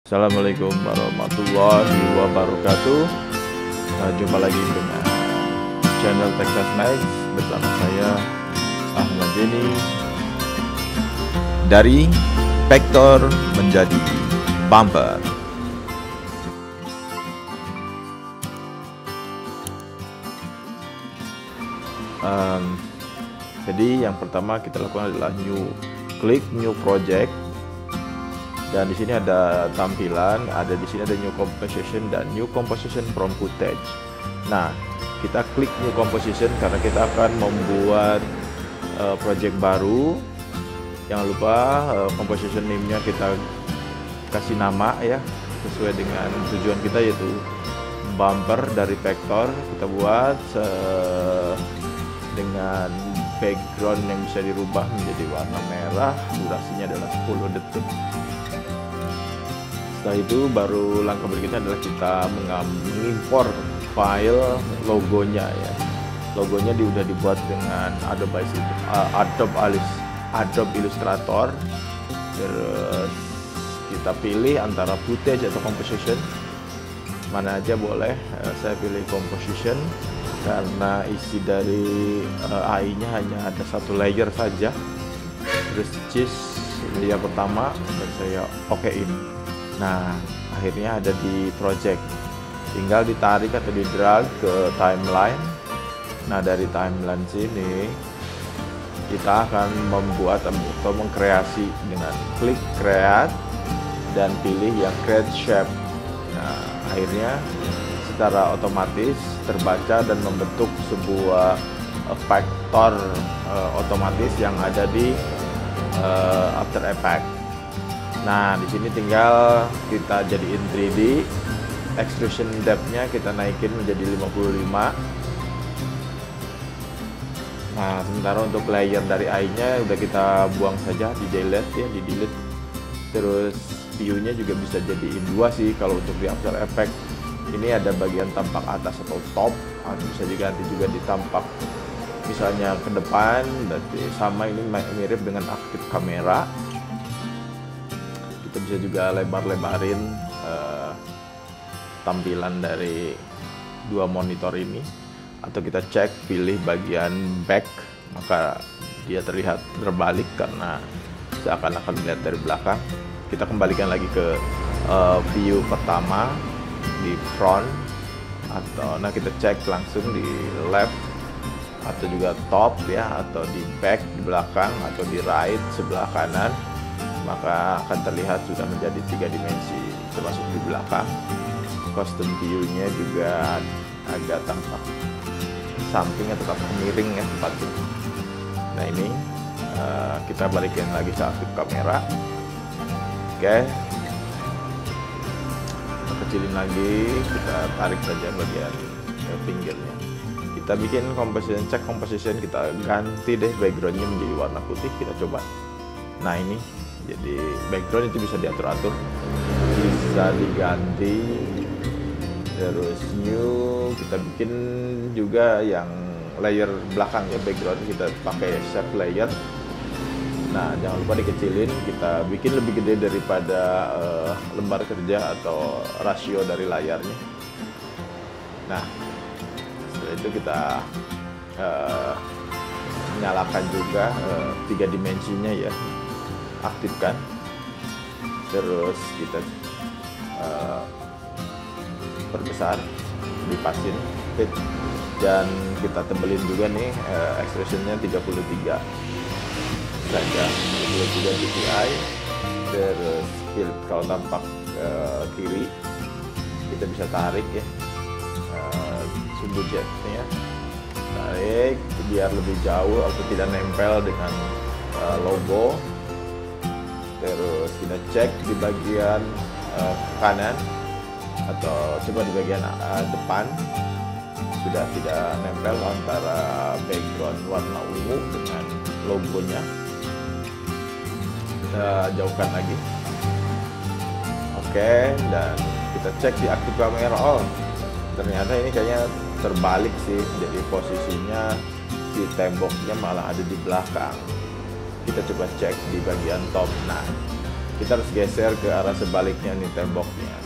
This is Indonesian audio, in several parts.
Assalamualaikum warahmatullahi wabarakatuh. Jumpa lagi dengan channel Texas Nights bersama saya Ahmad Jenny dari vektor menjadi bumper. Jadi yang pertama kita lakukan adalah klik new project. Dan di sini ada tampilan, di sini ada new composition dan new composition from footage. Nah, kita klik new composition karena kita akan membuat project baru. Jangan lupa composition name-nya kita kasih nama ya, sesuai dengan tujuan kita, yaitu bumper dari vektor. Kita buat dengan background yang bisa dirubah menjadi warna merah, durasinya adalah 10 detik. Setelah itu baru langkah berikutnya adalah kita mengimpor file logonya ya. Logonya udah dibuat dengan Adobe Illustrator. Terus kita pilih antara footage atau composition, mana aja boleh. Saya pilih composition karena isi dari AI-nya hanya ada satu layer saja. Terus choose layer pertama dan saya okein. Nah, akhirnya ada di project. Tinggal ditarik atau di drag ke timeline. Nah, dari timeline sini kita akan membuat atau mengkreasi dengan klik create dan pilih yang create shape. Nah, akhirnya secara otomatis terbaca dan membentuk sebuah vektor otomatis yang ada di After Effects. Nah, di sini tinggal kita jadiin 3D. Extrusion depth-nya kita naikin menjadi 55. Nah, sementara untuk layer dari AI-nya udah kita buang saja, di delete ya, di delete. Terus view-nya juga bisa jadiin 2 sih kalau untuk di After Effects. Ini ada bagian tampak atas atau top, bisa diganti juga di tampak misalnya ke depan, berarti sama. Ini mirip dengan aktif kamera. Kita bisa juga lebar-lebarin tampilan dari dua monitor ini, atau kita cek pilih bagian back, maka dia terlihat terbalik karena seakan-akan melihat dari belakang. Kita kembalikan lagi ke view pertama di front, atau kita cek langsung di left atau juga top ya, atau di back di belakang, atau di right sebelah kanan, maka akan terlihat sudah menjadi 3 dimensi termasuk di belakang. Custom view-nya juga agak tampak samping atau tampak miring ya tempatnya. Nah, ini kita balikin lagi ke aktif kamera. Oke, kita kecilin lagi, kita tarik saja bagian pinggirnya. Kita bikin composition, cek composition, kita ganti deh backgroundnya menjadi warna putih. Kita coba. Nah, ini jadi background itu bisa diatur-atur, bisa diganti. Terus new, kita bikin juga yang layer belakang ya, background kita pakai shape layer. Nah, jangan lupa dikecilin, kita bikin lebih gede daripada lembar kerja atau rasio dari layarnya. Nah, setelah itu kita nyalakan juga 3 dimensinya ya, aktifkan. Terus kita perbesar, dipasin fit, dan kita tebelin juga nih extrusionnya 33 saja, 33 dpi. Terus kalau tampak kiri kita bisa tarik ya, sumbu jetnya, tarik biar lebih jauh atau tidak nempel dengan logo. Terus kita cek di bagian kanan atau coba di bagian depan, sudah tidak nempel antara background warna ungu dengan logonya. Kita jauhkan lagi. Oke, dan kita cek di aktif kamera. Oh, ternyata ini kayaknya terbalik sih, jadi posisinya si temboknya malah ada di belakang. Kita coba cek di bagian top. Nah, kita harus geser ke arah sebaliknya nih temboknya,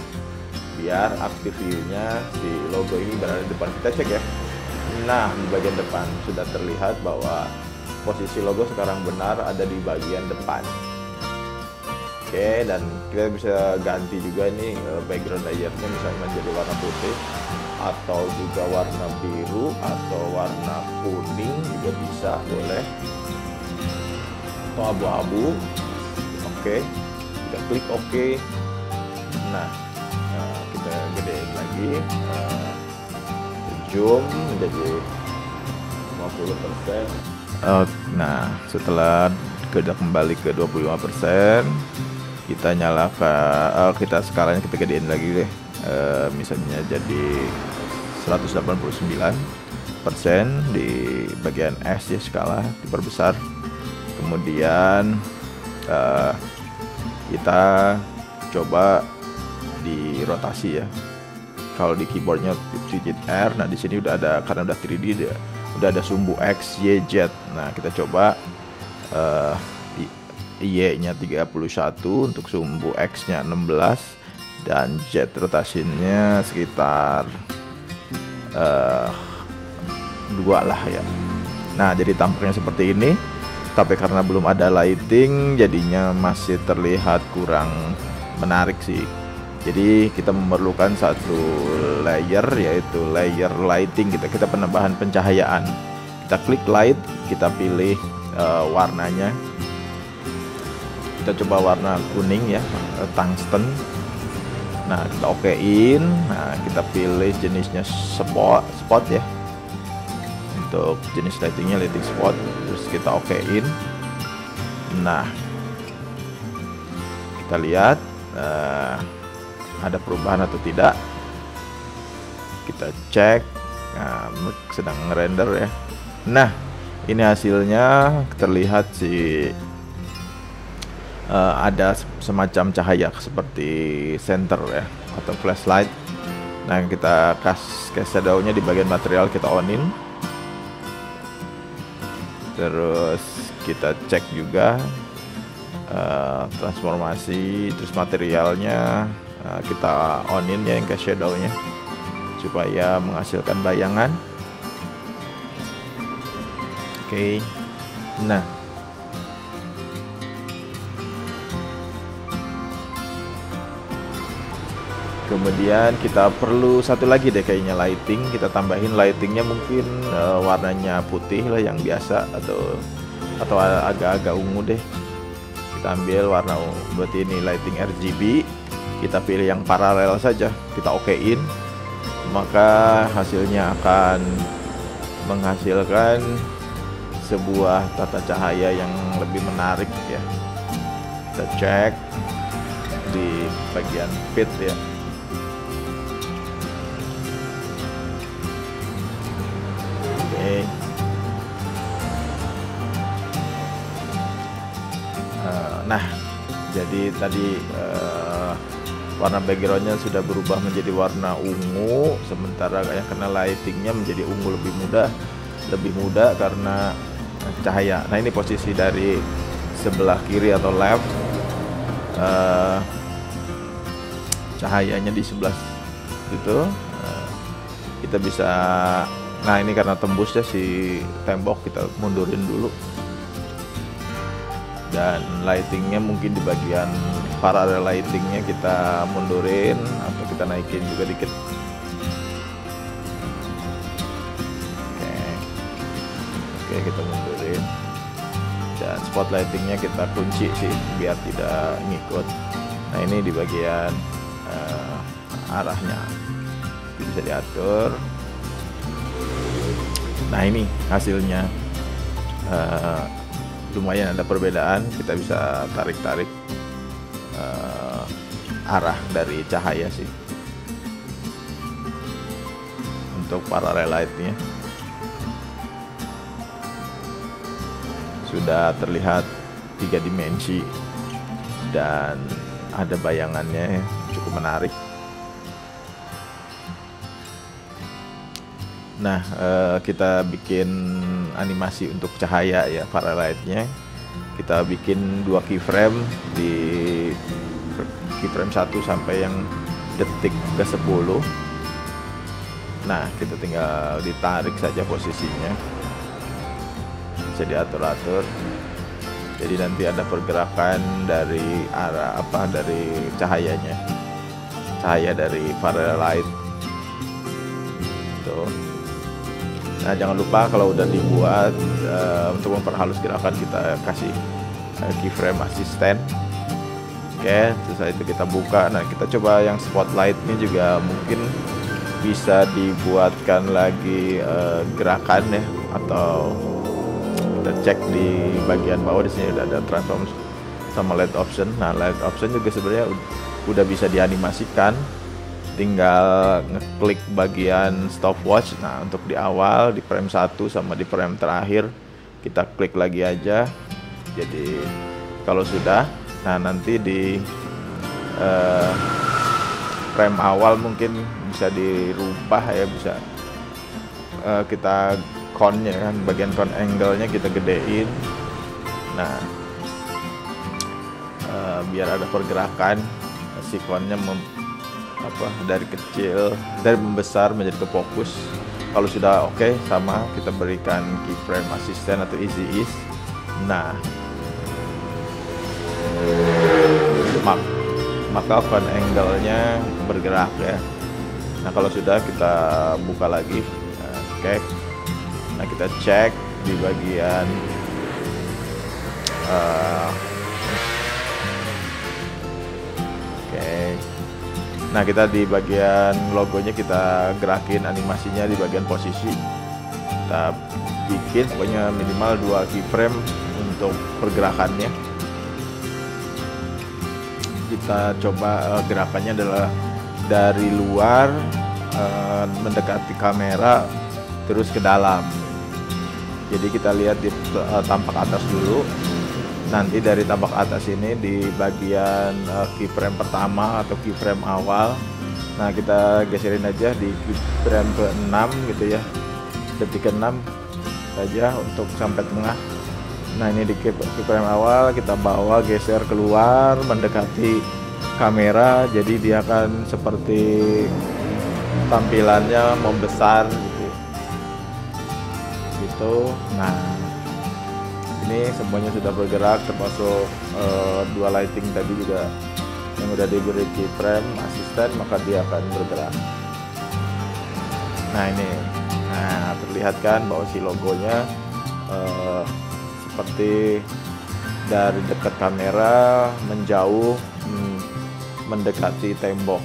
biar aktif view-nya si logo ini berada di depan. Kita cek ya. Nah, di bagian depan sudah terlihat bahwa posisi logo sekarang benar ada di bagian depan. Oke, dan kita bisa ganti juga nih background layernya, misalnya menjadi warna putih atau juga warna biru atau warna kuning juga bisa, boleh, atau abu-abu. Oke, kita klik oke. Nah, kita gedein lagi, zoom menjadi 50%. Nah, setelah kita kembali ke 25%, kita nyalakan, kita sekarang kita gedein lagi deh, misalnya jadi 189% di bagian S ya, skala diperbesar. Kemudian kita coba di rotasi ya. Kalau di keyboardnya digit R, nah di sini udah ada, karena udah 3D udah ada sumbu X, Y, Z. Nah, kita coba Y-nya 31, untuk sumbu X-nya 16, dan Z rotasinya sekitar 2 lah ya. Nah, jadi tampaknya seperti ini, tapi karena belum ada lighting jadinya masih terlihat kurang menarik sih. Jadi kita memerlukan satu layer, yaitu layer lighting. Kita penambahan pencahayaan. Kita klik light, kita pilih warnanya. Kita coba warna kuning ya, tungsten. Nah, kita okein. Nah, kita pilih jenisnya spot ya. Untuk jenis lightingnya lighting spot, terus kita okein. Nah, kita lihat ada perubahan atau tidak. Kita cek. Nah, sedang ngerender ya. Nah, ini hasilnya terlihat ada semacam cahaya seperti center ya, atau flashlight. Nah, kita kasih shadow-nya di bagian material, kita onin. Terus kita cek juga transformasi, terus materialnya kita onin ya, yang ke shadow-nya, supaya menghasilkan bayangan. Oke. Nah, kemudian kita perlu satu lagi deh kayaknya, lighting. Kita tambahin lightingnya, mungkin warnanya putih lah yang biasa, atau agak-agak ungu deh. Kita ambil warna ungu, buat ini lighting RGB. Kita pilih yang paralel saja, kita okein, maka hasilnya akan menghasilkan sebuah tata cahaya yang lebih menarik ya. Kita cek di bagian fit ya. Oke. Nah, jadi tadi warna backgroundnya sudah berubah menjadi warna ungu, sementara yang kena lightingnya menjadi ungu lebih muda karena cahaya. Nah, ini posisi dari sebelah kiri atau left, cahayanya di sebelah itu. Kita bisa, nah ini karena tembus ya si tembok, kita mundurin dulu. Dan lightingnya mungkin di bagian paralel lightingnya kita mundurin atau kita naikin juga dikit. Oke, kita mundurin. Dan spot lightingnya kita kunci sih biar tidak ngikut. Nah, ini di bagian arahnya bisa diatur. Nah, ini hasilnya. Lumayan ada perbedaan, kita bisa tarik-tarik arah dari cahaya sih untuk parallel lightnya. Sudah terlihat 3 dimensi dan ada bayangannya, cukup menarik. Nah, kita bikin animasi untuk cahaya ya, paralel lightnya. Kita bikin 2 keyframe di keyframe 1 sampai yang detik ke 10. Nah, kita tinggal ditarik saja posisinya, bisa diatur-atur. Jadi nanti ada pergerakan dari arah dari cahayanya, cahaya dari variable light. Tuh. Nah, jangan lupa kalau udah dibuat untuk memperhalus gerakan kita kasih keyframe assistant. Oke, setelah itu kita buka. Nah, kita coba yang spotlight ini juga mungkin bisa dibuatkan lagi gerakan ya, atau kita cek di bagian bawah. Di sini udah ada transform sama light option. Nah, light option juga sebenarnya udah bisa dianimasikan, tinggal ngeklik bagian stopwatch. Nah, untuk di awal di frame 1 sama di frame terakhir kita klik lagi aja. Jadi kalau sudah, nah nanti di frame awal mungkin bisa dirubah ya, bisa kita count-nya kan, bagian count angle-nya kita gedein. Nah, biar ada pergerakan sikonnya dari kecil, dari membesar menjadi ke fokus. Kalau sudah oke, sama kita berikan keyframe assistant atau easy ease. Nah, maka count angle-nya bergerak ya. Nah, kalau sudah kita buka lagi, oke. Nah, kita cek di bagian nah kita di bagian logonya kita gerakin animasinya di bagian posisi. Kita bikin pokoknya minimal 2 keyframe untuk pergerakannya. Kita coba gerakannya adalah dari luar mendekati kamera terus ke dalam. Jadi kita lihat di tampak atas dulu. Nanti dari tampak atas ini di bagian keyframe pertama atau keyframe awal. Nah, kita geserin aja di keyframe ke-6 gitu ya, detik ke-6 saja untuk sampai tengah. Nah, ini di keyframe awal kita bawa geser keluar mendekati kamera, jadi dia akan seperti tampilannya membesar gitu. Nah, ini semuanya sudah bergerak, termasuk 2 lighting tadi juga yang udah diberi keyframe assistant, maka dia akan bergerak. Nah, ini terlihat kan bahwa si logonya seperti dari dekat kamera menjauh mendekati tembok.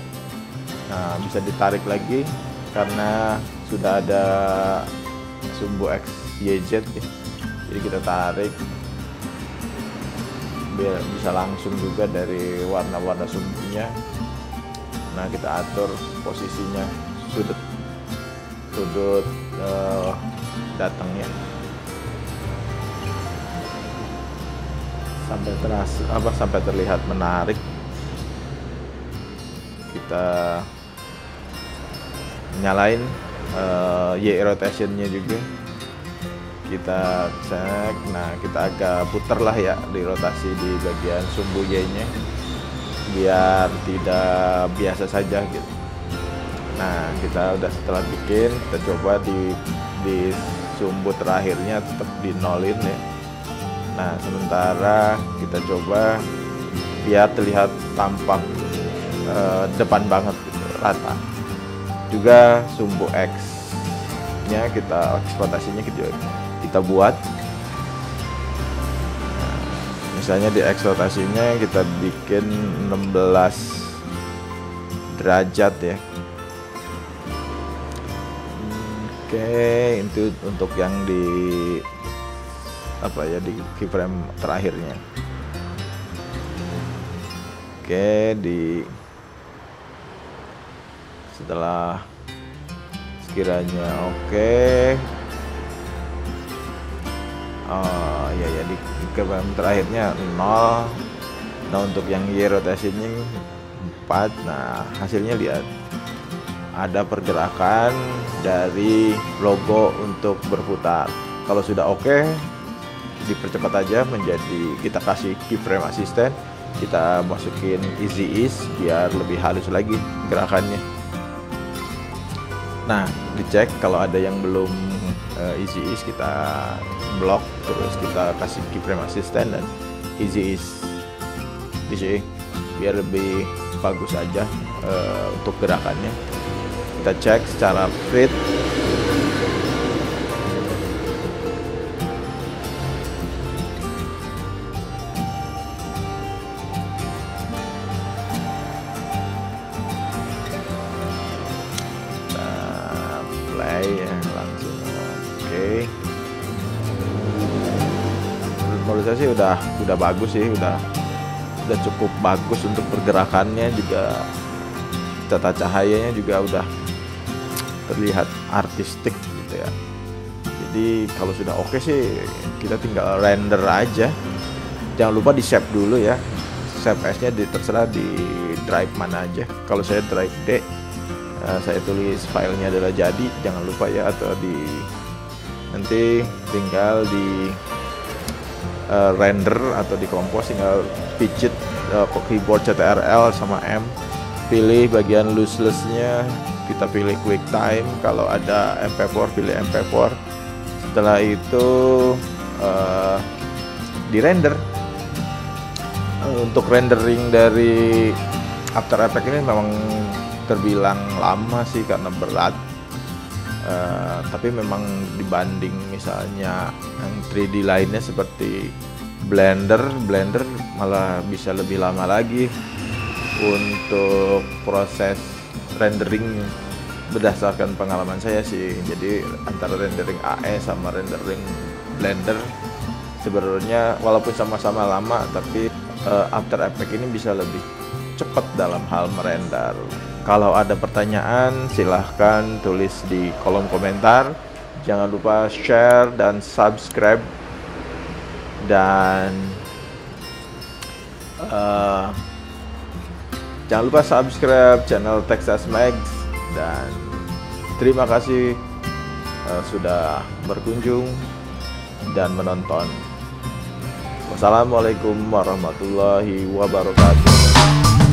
Nah, bisa ditarik lagi karena sudah ada sumbu XYZ ya. Jadi kita tarik biar bisa langsung juga dari warna-warna sumbunya. Nah, kita atur posisinya, sudut datangnya sampai terlihat menarik. Kita nyalain Y rotationnya juga kita cek. Nah, kita agak puter lah ya di rotasi di bagian sumbu Y-nya biar tidak biasa saja gitu. Nah, kita udah setelah bikin, kita coba di sumbu terakhirnya tetap di nolin ya. Nah, sementara kita coba biar terlihat tampak depan banget gitu, rata. Juga sumbu X nya kita eksploitasinya kita buat. Nah, misalnya di eksploitasinya kita bikin 16 derajat ya. Oke, itu untuk yang di di keyframe terakhirnya. Oke, setelah sekiranya oke. Ya di keyframe terakhirnya 0. Nah, untuk yang Y rotationnya 4. Nah, hasilnya lihat ada pergerakan dari logo untuk berputar. Kalau sudah oke, dipercepat aja menjadi kita kasih keyframe assistant kita masukin easy ease biar lebih halus lagi gerakannya. Nah, dicek kalau ada yang belum easy ease, kita blok, terus kita kasih keyframe assistant dan easy ease di sini biar lebih bagus aja untuk gerakannya. Kita cek secara fit. Ya, langsung oke. Menurut saya sih udah bagus sih, udah cukup bagus untuk pergerakannya, juga tata cahayanya juga udah terlihat artistik gitu ya. Jadi kalau sudah oke sih kita tinggal render aja. Jangan lupa di save dulu ya, save as-nya terserah di drive mana aja. Kalau saya drive D, saya tulis filenya adalah jadi, jangan lupa ya, atau nanti tinggal di render atau di compose, tinggal pijit keyboard CTRL sama M, pilih bagian lossless-nya, kita pilih quick time, kalau ada MP4 pilih MP4. Setelah itu di render. Untuk rendering dari After Effects ini memang terbilang lama sih karena berat, tapi memang dibanding misalnya yang 3D lainnya seperti Blender malah bisa lebih lama lagi untuk proses rendering berdasarkan pengalaman saya sih. Jadi antara rendering AE sama rendering Blender sebenarnya walaupun sama-sama lama, tapi After Effects ini bisa lebih cepat dalam hal merender. Kalau ada pertanyaan silahkan tulis di kolom komentar. Jangan lupa share dan subscribe, dan jangan lupa subscribe channel Texas Max. Dan terima kasih sudah berkunjung dan menonton. Wassalamualaikum warahmatullahi wabarakatuh.